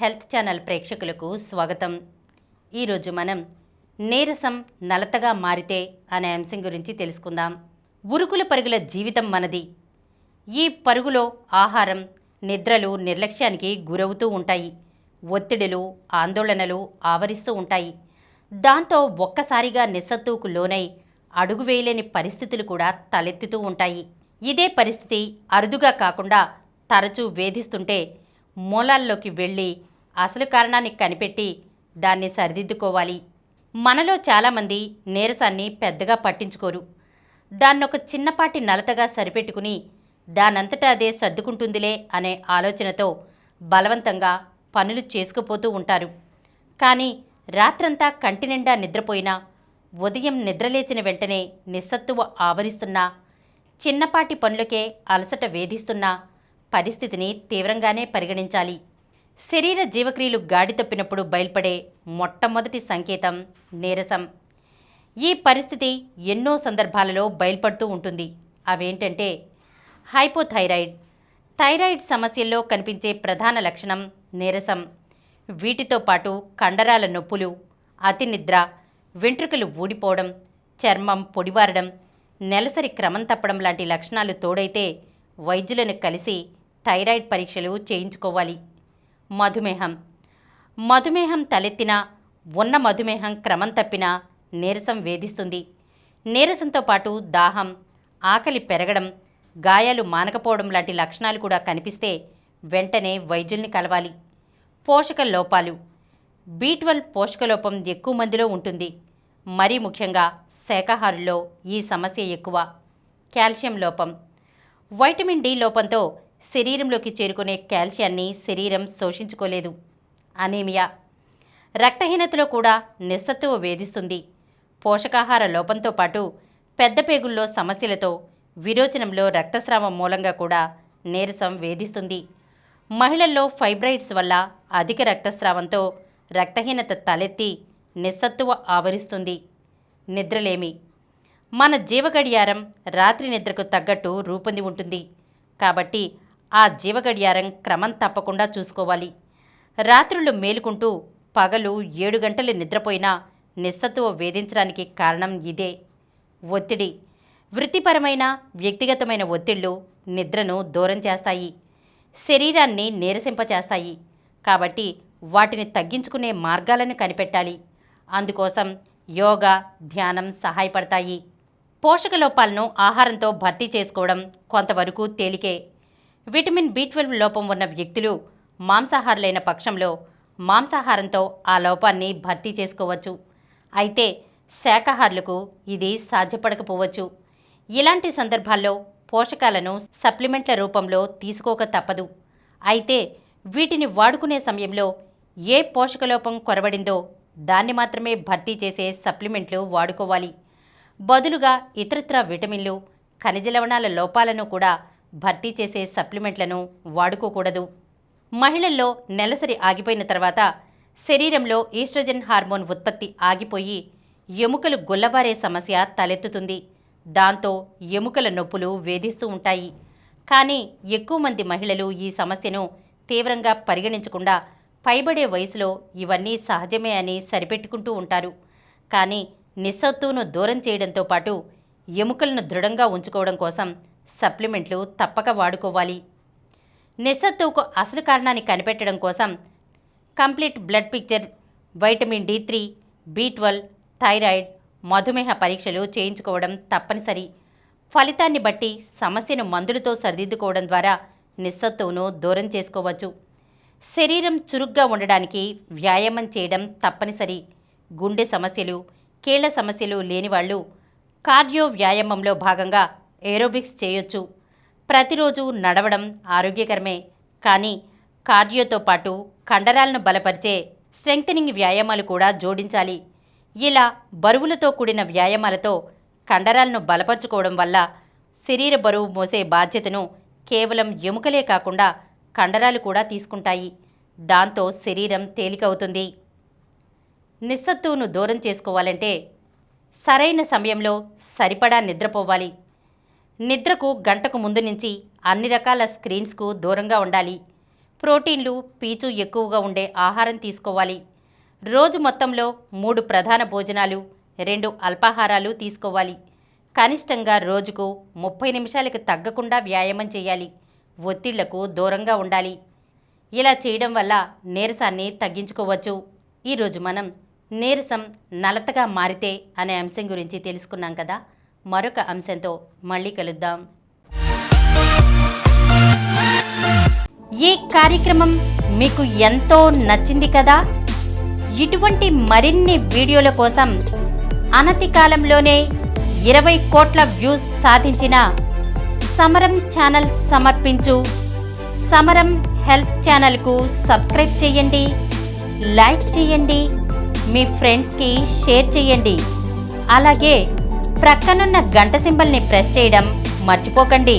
Health channel ప్రేక్షకులకు స్వాగతం. ఈరోజు మనం నీరసం నలతగా మారితే అనే అంశం గురించి తెలుసుకుందాం. ఉరుకుల పరుగుల జీవితం మనది. ఈ పరుగులో ఆహారం, నిద్రలు నిర్లక్ష్యానికి గురవుతూ ఉంటాయి. ఒత్తిడులు, ఆందోళనలు ఆవరిస్తూ ఉంటాయి. దాంతో ఒక్కసారిగా నిస్సత్తుకు లోనై అడుగు వేయలేని పరిస్థితులు కూడా తలెత్తుతూ ఉంటాయి. ఇదే పరిస్థితి అరుదుగా కాకుండా తరచూ వేధిస్తుంటే మూలాల్లోకి వెళ్ళి అసలు కారణాన్ని కనిపెట్టి దాన్ని సరిదిద్దుకోవాలి. మనలో చాలామంది నీరసాన్ని పెద్దగా పట్టించుకోరు. దాన్నొక చిన్నపాటి నలతగా సరిపెట్టుకుని దానంతటా అదే సర్దుకుంటుందిలే అనే ఆలోచనతో బలవంతంగా పనులు చేసుకుపోతూ ఉంటారు. కానీ రాత్రంతా కంటి నిండా నిద్రపోయినా, ఉదయం నిద్రలేచిన వెంటనే నిస్సత్తువ ఆవరిస్తున్నా, చిన్నపాటి పనులకే అలసట వేధిస్తున్నా పరిస్థితిని తీవ్రంగానే పరిగణించాలి. శరీర జీవక్రియలు గాడి తప్పినప్పుడు బయల్పడే మొట్టమొదటి సంకేతం నీరసం. ఈ పరిస్థితి ఎన్నో సందర్భాలలో బయల్పడుతూ ఉంటుంది. అవేంటంటే హైపోథైరాయిడ్. థైరాయిడ్ సమస్యల్లో కనిపించే ప్రధాన లక్షణం నీరసం. వీటితో పాటు కండరాల నొప్పులు, అతి నిద్ర, వెంట్రుకలు ఊడిపోవడం, చర్మం పొడిబారడం, నెలసరి క్రమం తప్పడం లాంటి లక్షణాలు తోడైతే వైద్యులను కలిసి థైరాయిడ్ పరీక్షలు చేయించుకోవాలి. మధుమేహం తలెత్తినా, ఉన్న మధుమేహం క్రమం తప్పినా నీరసం వేధిస్తుంది. నీరసంతో పాటు దాహం, ఆకలి పెరగడం, గాయాలు మానకపోవడం లాంటి లక్షణాలు కూడా కనిపిస్తే వెంటనే వైద్యుల్ని కలవాలి. పోషక లోపాలు. B12 పోషకలోపం ఎక్కువ మందిలో ఉంటుంది. మరీ ముఖ్యంగా శాకాహారుల్లో ఈ సమస్య ఎక్కువ. కాల్షియం లోపం. వైటమిన్ డి లోపంతో శరీరంలోకి చేరుకునే కాల్షియాన్ని శరీరం శోషించుకోలేదు. అనీమియా. రక్తహీనతలో కూడా నిస్సత్తువ వేధిస్తుంది. పోషకాహార లోపంతో పాటు పెద్ద పేగుల్లో సమస్యలతో, విరోచనంలో రక్తస్రావం మూలంగా కూడా నీరసం వేధిస్తుంది. మహిళల్లో ఫైబ్రాయిడ్స్ వల్ల అధిక రక్తస్రావంతో రక్తహీనత తలెత్తి నిస్సత్తువ ఆవరిస్తుంది. నిద్రలేమి. మన జీవగడియారం రాత్రి నిద్రకు తగ్గట్టు రూపొంది ఉంటుంది. కాబట్టి ఆ జీవగడియారం క్రమం తప్పకుండా చూసుకోవాలి. రాత్రులు మేలుకుంటూ పగలు 7 గంటలు నిద్రపోయినా నిస్సత్తువ వేధించడానికి కారణం ఇదే. ఒత్తిడి. వృత్తిపరమైన, వ్యక్తిగతమైన ఒత్తిళ్లు నిద్రను దూరం చేస్తాయి, శరీరాన్ని నీరసింపచేస్తాయి. కాబట్టి వాటిని తగ్గించుకునే మార్గాలను కనిపెట్టాలి. అందుకోసం యోగా, ధ్యానం సహాయపడతాయి. పోషక లోపాలను ఆహారంతో భర్తీ చేసుకోవడం కొంతవరకు తేలికే. విటమిన్ B12 లోపం ఉన్న వ్యక్తులు మాంసాహారులైన పక్షంలో మాంసాహారంతో ఆ లోపాన్ని భర్తీ చేసుకోవచ్చు. అయితే శాకాహారులకు ఇది సాధ్యపడకపోవచ్చు. ఇలాంటి సందర్భాల్లో పోషకాలను సప్లిమెంట్ల రూపంలో తీసుకోక తప్పదు. అయితే వీటిని వాడుకునే సమయంలో ఏ పోషకలోపం కొరవడిందో దాన్ని మాత్రమే భర్తీ చేసే సప్లిమెంట్లు వాడుకోవాలి. బదులుగా ఇతరత్రా విటమిన్లు, ఖనిజ లవణాల లోపాలను కూడా భర్తీ చేసే సప్లిమెంట్లను వాడుకోకూడదు. మహిళల్లో నెలసరి ఆగిపోయిన తర్వాత శరీరంలో ఈస్ట్రోజన్ హార్మోన్ ఉత్పత్తి ఆగిపోయి ఎముకలు గుల్లబారే సమస్య తలెత్తుతుంది. దాంతో ఎముకల నొప్పులు వేధిస్తూ ఉంటాయి. కానీ ఎక్కువ మంది మహిళలు ఈ సమస్యను తీవ్రంగా పరిగణించకుండా పైబడే వయసులో ఇవన్నీ సహజమే అని సరిపెట్టుకుంటూ ఉంటారు. కానీ నిస్సత్తువును దూరం చేయడంతో పాటు ఎముకలను దృఢంగా ఉంచుకోవడం కోసం సప్లిమెంట్లు తప్పక వాడుకోవాలి. నిస్సత్తువుకు అసలు కారణాన్ని కనిపెట్టడం కోసం complete blood picture, vitamin D3, B12, thyroid, మధుమేహ పరీక్షలు చేయించుకోవడం తప్పనిసరి. ఫలితాన్ని బట్టి సమస్యను మందులతో సరిదిద్దుకోవడం ద్వారా నిస్సత్తువును దూరం చేసుకోవచ్చు. శరీరం చురుగ్గా ఉండడానికి వ్యాయామం చేయడం తప్పనిసరి. గుండె సమస్యలు, కీళ్ల సమస్యలు లేనివాళ్లు కార్డియో వ్యాయామంలో భాగంగా ఏరోబిక్స్ చేయొచ్చు. ప్రతిరోజు నడవడం ఆరోగ్యకరమే. కానీ కార్డియోతో పాటు కండరాలను బలపరిచే స్ట్రెంగ్తనింగ్ వ్యాయామాలు కూడా జోడించాలి. ఇలా బరువులతో కూడిన వ్యాయామాలతో కండరాలను బలపరుచుకోవడం వల్ల శరీర బరువు మోసే బాధ్యతను కేవలం ఎముకలే కాకుండా కండరాలు కూడా తీసుకుంటాయి. దాంతో శరీరం తేలికవుతుంది. నిస్సత్తువును దూరం చేసుకోవాలంటే సరైన సమయంలో సరిపడా నిద్రపోవాలి. నిద్రకు గంటకు ముందు నుంచి అన్ని రకాల స్క్రీన్స్కు దూరంగా ఉండాలి. ప్రోటీన్లు, పీచు ఎక్కువగా ఉండే ఆహారం తీసుకోవాలి. రోజు మొత్తంలో 3 ప్రధాన భోజనాలు, 2 అల్పాహారాలు తీసుకోవాలి. కనిష్టంగా రోజుకు 30 నిమిషాలకు తగ్గకుండా వ్యాయామం చేయాలి. ఒత్తిళ్లకు దూరంగా ఉండాలి. ఇలా చేయడం వల్ల నీరసాన్ని తగ్గించుకోవచ్చు. ఈరోజు మనం నీరసం నలతగా మారితే అనే అంశం గురించి తెలుసుకున్నాం కదా. మరొక అంశంతో మళ్ళీ కలుద్దాం. ఈ కార్యక్రమం మీకు ఎంతో నచ్చింది కదా. ఇటువంటి మరిన్ని వీడియోల కోసం అనతి కాలంలోనే 20 కోట్ల వ్యూస్ సాధించిన సమరం ఛానల్ సమర్పించు సమరం హెల్త్ ఛానల్కు సబ్స్క్రైబ్ చేయండి, లైక్ చేయండి, మీ ఫ్రెండ్స్కి షేర్ చేయండి. అలాగే ప్రక్కనున్న గంట సింబల్ని ప్రెస్ చేయడం మర్చిపోకండి.